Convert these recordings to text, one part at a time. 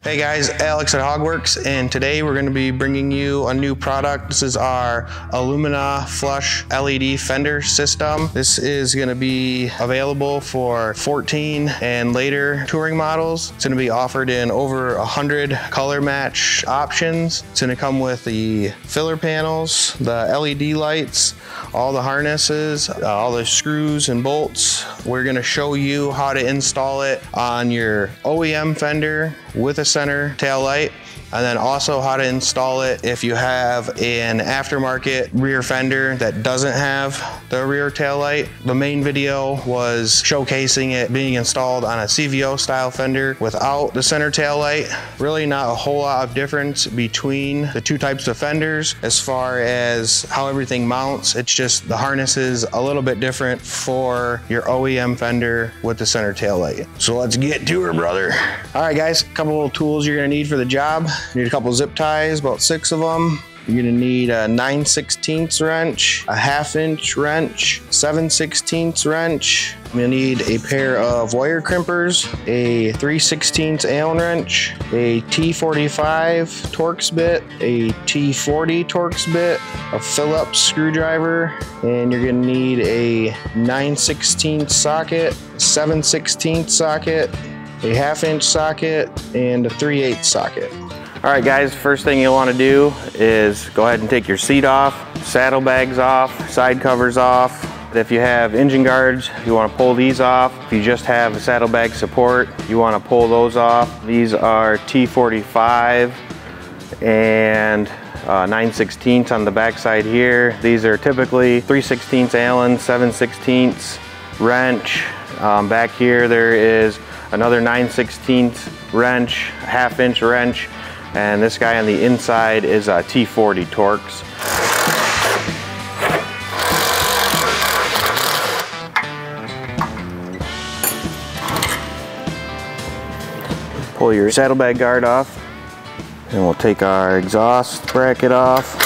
Hey guys, Alex at HOGWORKZ, and today we're going to be bringing you a new product. This is our Illumina Flush LED Fender system. This is going to be available for 14 and later touring models. It's going to be offered in over 100 color match options. It's going to come with the filler panels, the LED lights, all the harnesses, all the screws and bolts. We're going to show you how to install it on your OEM Fender with a center tail light, and then also how to install it if you have an aftermarket rear fender that doesn't have the rear tail light. The main video was showcasing it being installed on a CVO style fender without the center tail light. Really not a whole lot of difference between the two types of fenders as far as how everything mounts. It's just the harness is a little bit different for your OEM fender with the center tail light. So let's get to her, brother. All right guys, a couple little tools you're gonna need for the job. You need a couple zip ties, about 6 of them. You're gonna need a 9/16 wrench, a 1/2 inch wrench, 7/16 wrench. I'm gonna need a pair of wire crimpers, a 3/16 Allen wrench, a T45 Torx bit, a T40 Torx bit, a Phillips screwdriver, and you're gonna need a 9/16 socket, a 7/16 socket, a 1/2 inch socket, and a 3/8 socket. All right guys, first thing you'll want to do is go ahead and take your seat off, saddlebags off, side covers off. If you have engine guards, you want to pull these off. If you just have a saddlebag support, you want to pull those off. These are T45 and 9/16 on the back side here. These are typically 3/16 Allen, 7/16 wrench. Back here there is another 9/16 wrench, a 1/2 inch wrench, and this guy on the inside is a T40 Torx. Pull your saddlebag guard off, and we'll take our exhaust bracket off.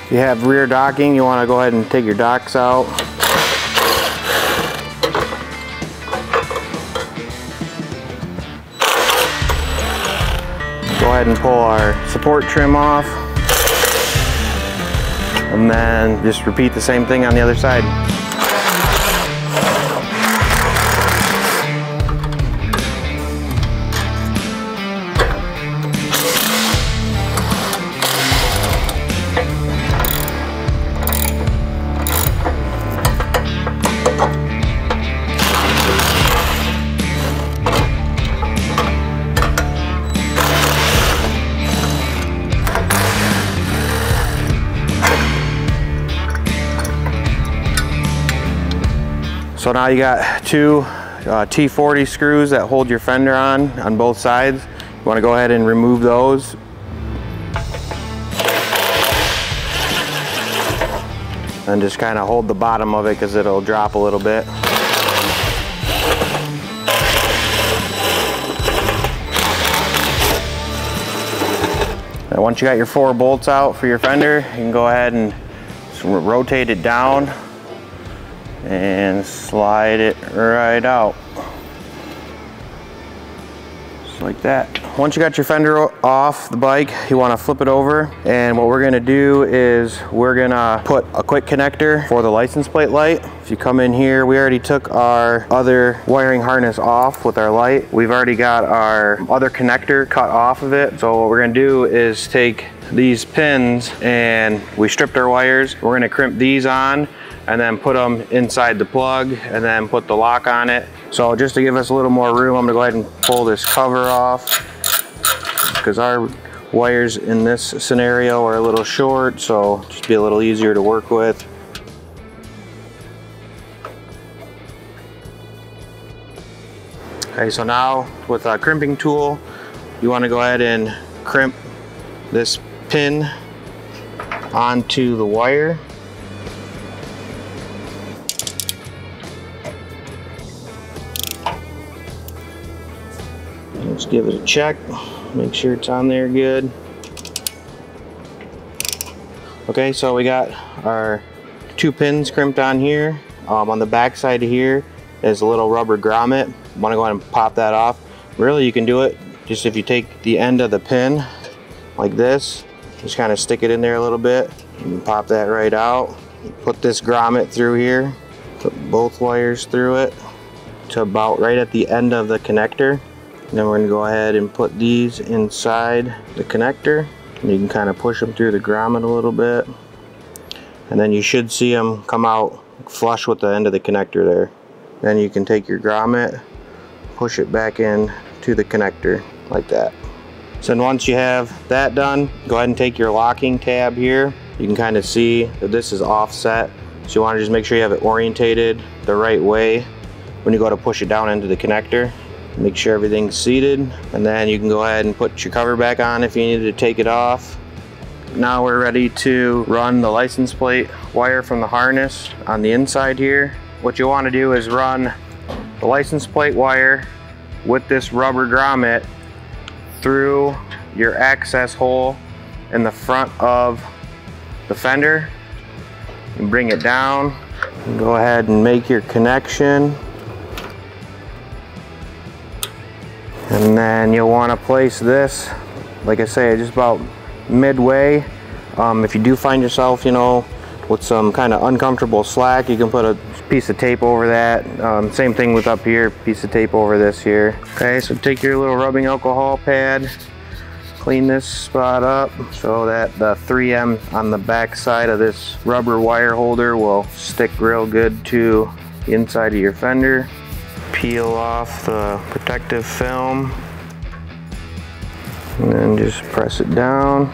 If you have rear docking, you want to go ahead and take your docks out. Go ahead and pull our support trim off. And then just repeat the same thing on the other side. So now you got two T40 screws that hold your fender on both sides. You want to go ahead and remove those. And just kind of hold the bottom of it because it'll drop a little bit. And once you got your 4 bolts out for your fender, you can go ahead and rotate it down and slide it right out, just like that. Once you got your fender off the bike, you want to flip it over, and what we're going to do is we're going to put a quick connector for the license plate light. If you come in here, we already took our other wiring harness off with our light. We've already got our other connector cut off of it. So what we're going to do is take these pins, and we stripped our wires. We're going to crimp these on and then put them inside the plug and then put the lock on it. So just to give us a little more room, I'm gonna go ahead and pull this cover off because our wires in this scenario are a little short, so just be a little easier to work with. Okay, so now with a crimping tool, you want to go ahead and crimp this pin onto the wire. Let's give it a check, make sure it's on there good. Okay, so we got our 2 pins crimped on here. On the back side of here is a little rubber grommet. Want to go ahead and pop that off. Really, you can do it just if you take the end of the pin like this, just kind of stick it in there a little bit. You can pop that right out. Put this grommet through here. Put both wires through it to about right at the end of the connector. And then we're going to go ahead and put these inside the connector. And you can kind of push them through the grommet a little bit. And then you should see them come out flush with the end of the connector there. Then you can take your grommet, push it back in to the connector like that. So then once you have that done, go ahead and take your locking tab here. You can kind of see that this is offset. So you want to just make sure you have it orientated the right way when you go to push it down into the connector. Make sure everything's seated, and then you can go ahead and put your cover back on if you need to take it off. Now we're ready to run the license plate wire from the harness on the inside here. What you want to do is run the license plate wire with this rubber grommet through your access hole in the front of the fender and bring it down. And go ahead and make your connection. And then you'll want to place this, like I say, just about midway. If you do find yourself, you know, with some kind of uncomfortable slack, you can put a piece of tape over that. Same thing with up here, piece of tape over this here. Okay, so take your little rubbing alcohol pad, clean this spot up so that the 3M on the back side of this rubber wire holder will stick real good to the inside of your fender. Peel off the protective film and then just press it down.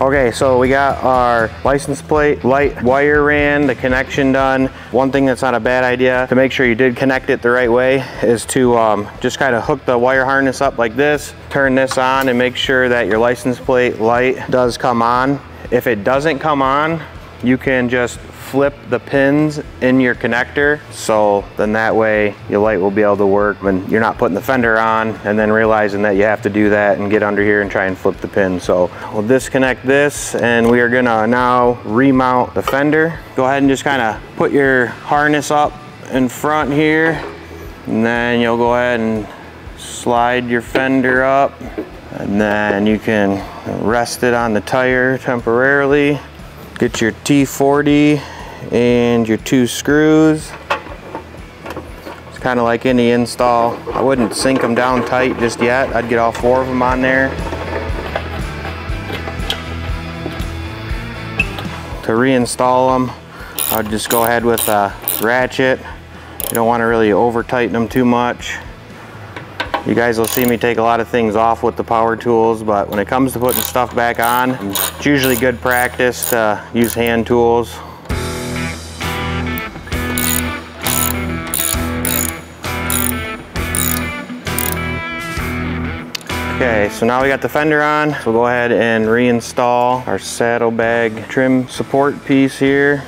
Okay, so we got our license plate light wire ran, the connection done. One thing that's not a bad idea to make sure you did connect it the right way is to just kind of hook the wire harness up like this, turn this on, and make sure that your license plate light does come on. If it doesn't come on, you can just flip the pins in your connector, so then that way your light will be able to work when you're not putting the fender on and then realizing that you have to do that and get under here and try and flip the pin. So we'll disconnect this and we are gonna now remount the fender. Go ahead and just kind of put your harness up in front here, and then you'll go ahead and slide your fender up, and then you can rest it on the tire temporarily. Get your T40 and your 2 screws. It's kind of like any install. I wouldn't sink them down tight just yet. I'd get all 4 of them on there. To reinstall them, I'd just go ahead with a ratchet. You don't want to really over tighten them too much. You guys will see me take a lot of things off with the power tools, but when it comes to putting stuff back on, it's usually good practice to use hand tools. Okay, so now we got the fender on, so we'll go ahead and reinstall our saddlebag trim support piece here.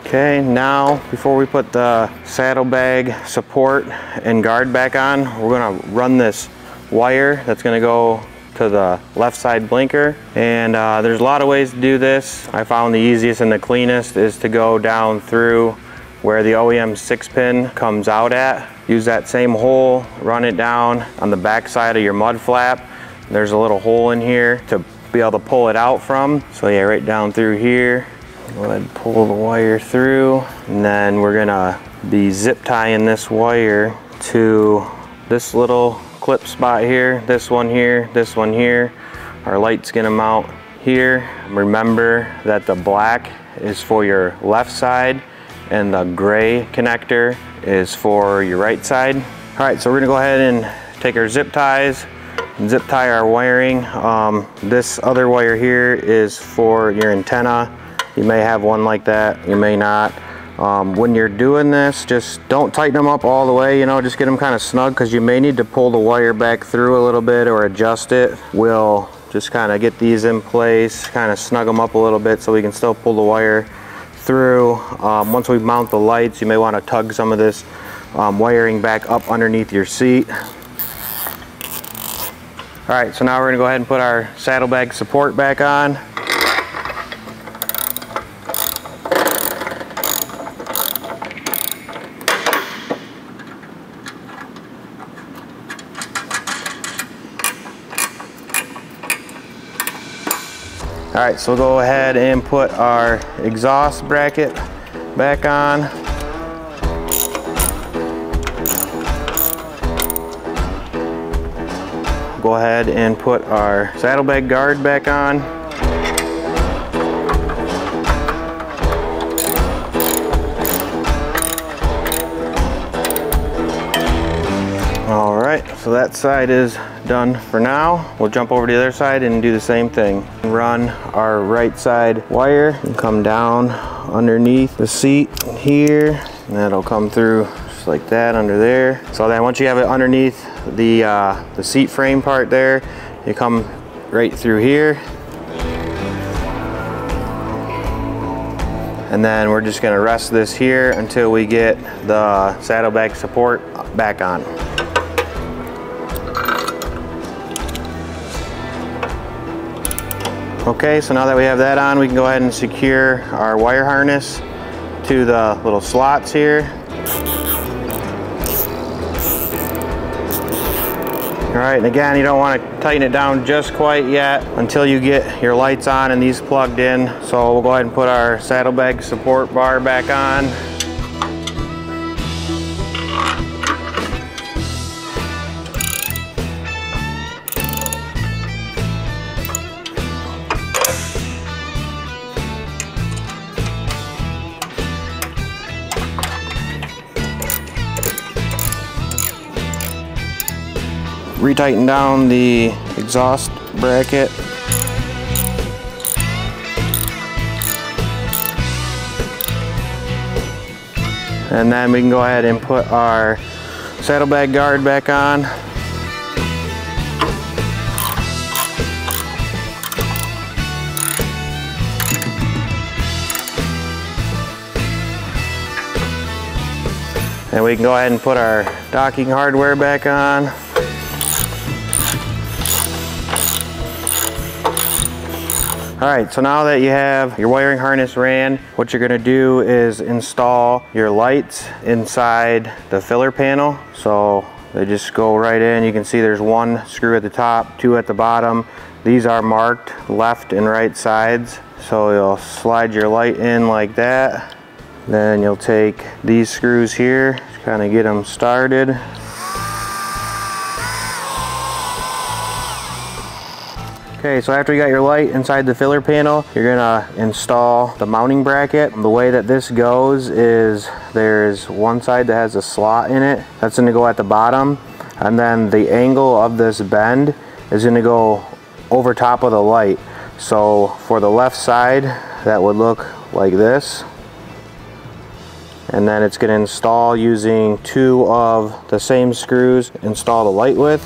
Okay, now before we put the saddlebag support and guard back on, we're gonna run this wire that's gonna go to the left side blinker. And there's a lot of ways to do this. I found the easiest and the cleanest is to go down through where the OEM 6-pin comes out at. Use that same hole, run it down on the back side of your mud flap. There's a little hole in here to be able to pull it out from. So yeah, right down through here. Go ahead and pull the wire through, and then we're gonna be zip tying this wire to this little clip spot here, this one here, this one here. Our light's gonna mount here. Remember that the black is for your left side and the gray connector is for your right side. All right, so we're gonna go ahead and take our zip ties and zip tie our wiring. This other wire here is for your antenna. You may have one like that, you may not. When you're doing this, just don't tighten them up all the way, you know, just get them kind of snug, because you may need to pull the wire back through a little bit or adjust it. We'll just kind of get these in place, kind of snug them up a little bit so we can still pull the wire through. Once we mount the lights, you may want to tug some of this wiring back up underneath your seat. All right, so now we're gonna go ahead and put our saddlebag support back on. All right, so we'll go ahead and put our exhaust bracket back on. Go ahead and put our saddlebag guard back on. All right, so that side is done for now. We'll jump over to the other side and do the same thing. Run our right side wire and come down underneath the seat here, and that'll come through just like that under there. So then once you have it underneath the seat frame part there, you come right through here, and then we're just going to rest this here until we get the saddlebag support back on. Okay, so now that we have that on, we can go ahead and secure our wire harness to the little slots here. All right, and again, you don't want to tighten it down just quite yet until you get your lights on and these plugged in. So we'll go ahead and put our saddlebag support bar back on. Retighten down the exhaust bracket. And then we can go ahead and put our saddlebag guard back on. And we can go ahead and put our docking hardware back on. All right, so now that you have your wiring harness ran, what you're gonna do is install your lights inside the filler panel. So they just go right in. You can see there's one screw at the top, two at the bottom. These are marked left and right sides. So you'll slide your light in like that. Then you'll take these screws here, kind of get them started. Okay, so after you got your light inside the filler panel, you're gonna install the mounting bracket. The way that this goes is there's one side that has a slot in it. That's gonna go at the bottom. And then the angle of this bend is gonna go over top of the light. So for the left side, that would look like this. And then it's gonna install using two of the same screws, install the light with.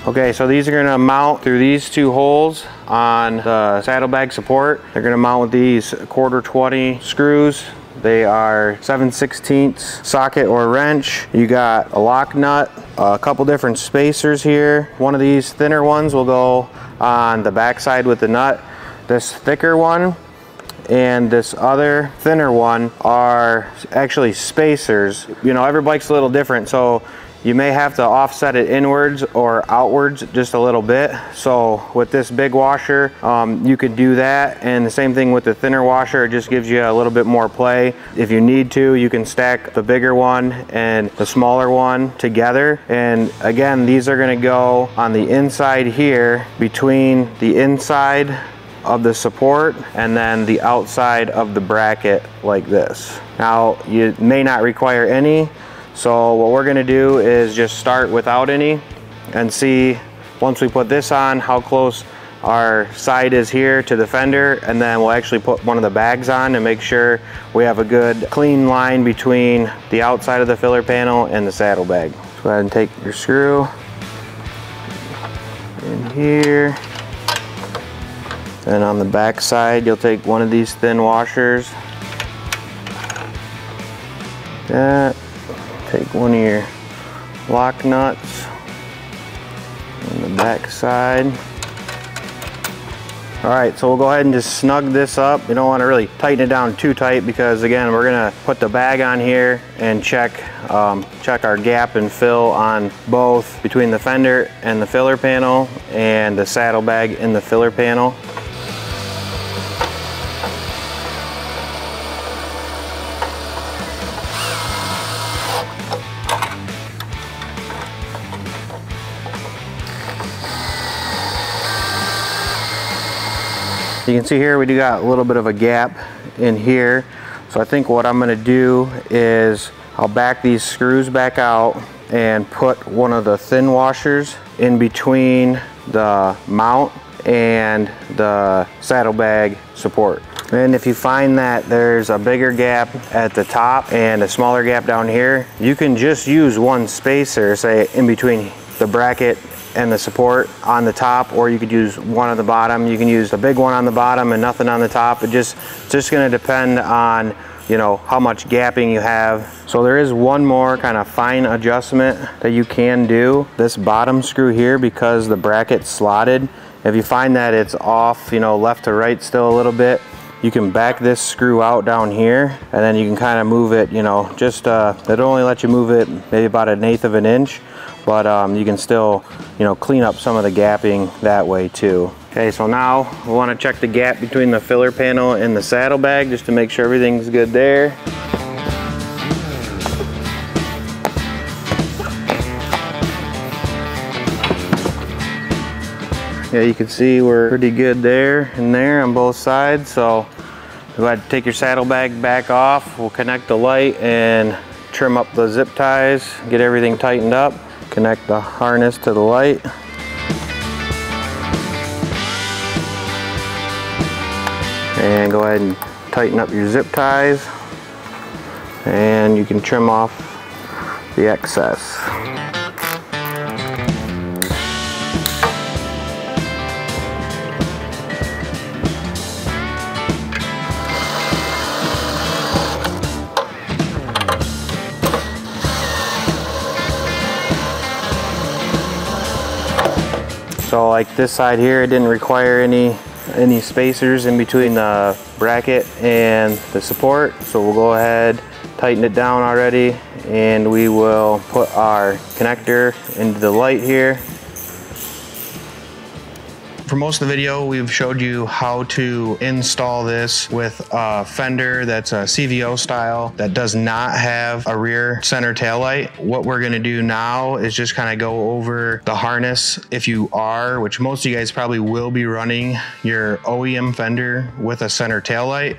Okay, so these are gonna mount through these two holes on the saddlebag support. They're gonna mount with these 1/4 20 screws. They are 7/16 socket or wrench. You got a lock nut, a couple different spacers here. One of these thinner ones will go on the back side with the nut. This thicker one and this other thinner one are actually spacers. You know, every bike's a little different, so you may have to offset it inwards or outwards just a little bit. So with this big washer, you could do that. And the same thing with the thinner washer, it just gives you a little bit more play. If you need to, you can stack the bigger one and the smaller one together. And again, these are gonna go on the inside here between the inside of the support and then the outside of the bracket like this. Now, you may not require any, so what we're gonna do is just start without any and see, once we put this on, how close our side is here to the fender, and then we'll actually put one of the bags on and make sure we have a good clean line between the outside of the filler panel and the saddlebag. So go ahead and take your screw in here. And on the back side, you'll take one of these thin washers. That. Take one of your lock nuts on the back side. All right, so we'll go ahead and just snug this up. You don't want to really tighten it down too tight because again, we're gonna put the bag on here and check our gap and fill on both between the fender and the filler panel and the saddlebag in the filler panel. You can see here we do got a little bit of a gap in here. So I think what I'm gonna do is I'll back these screws back out and put one of the thin washers in between the mount and the saddlebag support. And if you find that there's a bigger gap at the top and a smaller gap down here, you can just use one spacer, say in between the bracket and the support on the top, or you could use one on the bottom. You can use the big one on the bottom and nothing on the top. It's just gonna depend on, you know, how much gapping you have. So there is one more kind of fine adjustment that you can do. This bottom screw here, because the bracket's slotted, if you find that it's off, you know, left to right still a little bit, you can back this screw out down here and then you can kind of move it, you know, just it'll only let you move it maybe about 1/8 of an inch, but you can still, you know, clean up some of the gapping that way too. Okay, so now we want to check the gap between the filler panel and the saddlebag just to make sure everything's good there. Yeah, you can see we're pretty good there and there on both sides. So go ahead and take your saddlebag back off. We'll connect the light and trim up the zip ties, get everything tightened up, connect the harness to the light. And go ahead and tighten up your zip ties and you can trim off the excess. So like this side here, it didn't require any spacers in between the bracket and the support. So we'll go ahead, tighten it down already, and we will put our connector into the light here. For most of the video, we've showed you how to install this with a fender that's a CVO style that does not have a rear center tail light. What we're gonna do now is just kind of go over the harness. If you are, which most of you guys probably will be running your OEM fender with a center tail light,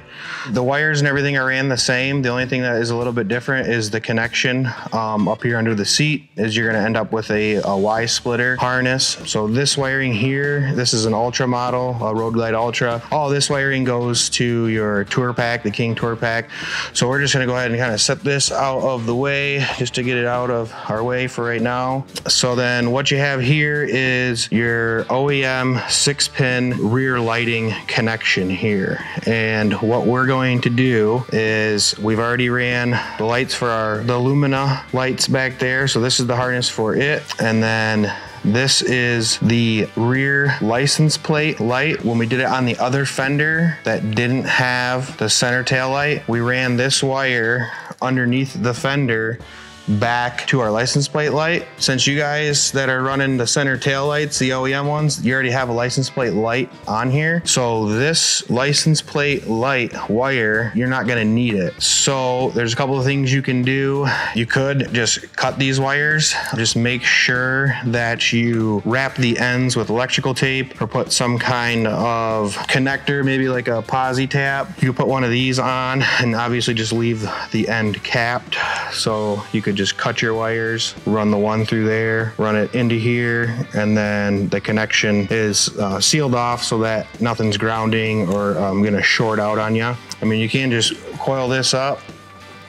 the wires and everything are ran the same. The only thing that is a little bit different is the connection up here under the seat is you're gonna end up with a Y splitter harness. So this wiring here, this is an Ultra model, a Road Glide Ultra. All this wiring goes to your tour pack, the King tour pack. So we're just gonna go ahead and kind of set this out of the way just to get it out of our way for right now. So then what you have here is your OEM 6-pin rear lighting connection here. And what we're going to do is we've already ran the lights for the Illumina lights back there. So this is the harness for it. And then this is the rear license plate light. When we did it on the other fender that didn't have the center tail light, we ran this wire underneath the fender back to our license plate light. Since you guys that are running the center tail lights, the OEM ones, you already have a license plate light on here. So this license plate light wire, you're not gonna need it. So there's a couple of things you can do. You could just cut these wires. Just make sure that you wrap the ends with electrical tape or put some kind of connector, maybe like a posi tap. You can put one of these on and obviously just leave the end capped. So you could just cut your wires, run the one through there, run it into here, and then the connection is sealed off so that nothing's grounding or gonna short out on you. I mean, you can just coil this up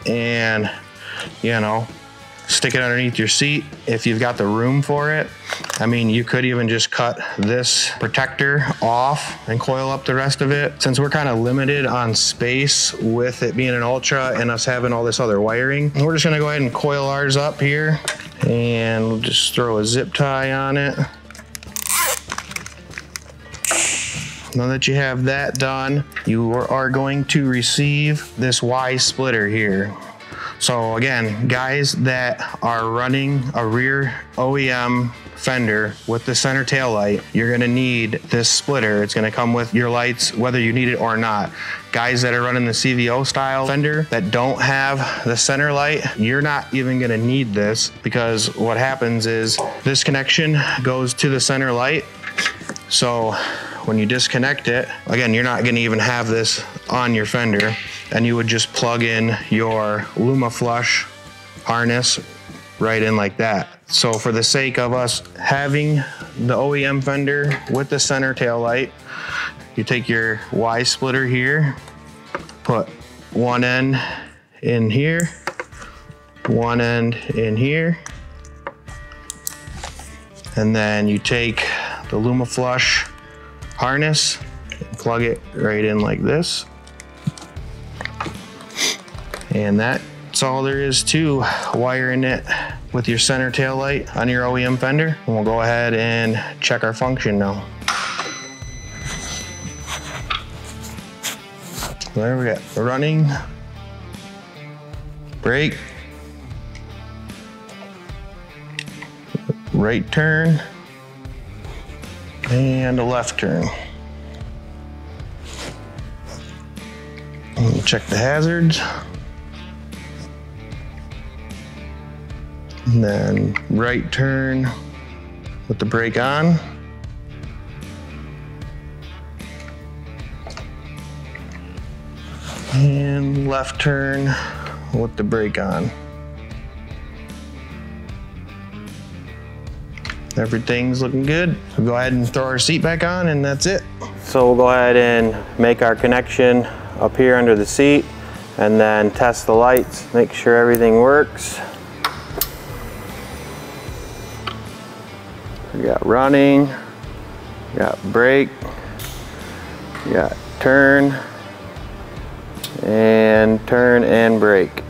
and, you know, stick it underneath your seat if you've got the room for it. I mean, you could even just cut this protector off and coil up the rest of it. Since we're kind of limited on space with it being an Ultra and us having all this other wiring, we're just gonna go ahead and coil ours up here, and we'll just throw a zip tie on it. Now that you have that done, you are going to receive this Y splitter here. So again, guys that are running a rear OEM fender with the center tail light, you're gonna need this splitter. It's gonna come with your lights, whether you need it or not. Guys that are running the CVO style fender that don't have the center light, you're not even gonna need this, because what happens is this connection goes to the center light. So when you disconnect it, again, you're not gonna even have this on your fender, and you would just plug in your LumaFlush harness right in like that. So for the sake of us having the OEM fender with the center tail light, you take your Y splitter here, put one end in here, one end in here, and then you take the LumaFlush harness and plug it right in like this. And that's all there is to wiring it with your center tail light on your OEM fender. And we'll go ahead and check our function now. There we go, running, brake, right turn, and a left turn. And check the hazards. And then right turn with the brake on. And left turn with the brake on. Everything's looking good. We'll go ahead and throw our seat back on, and that's it. So we'll go ahead and make our connection up here under the seat, and then test the lights, make sure everything works. We got running, we got brake, we got turn and brake.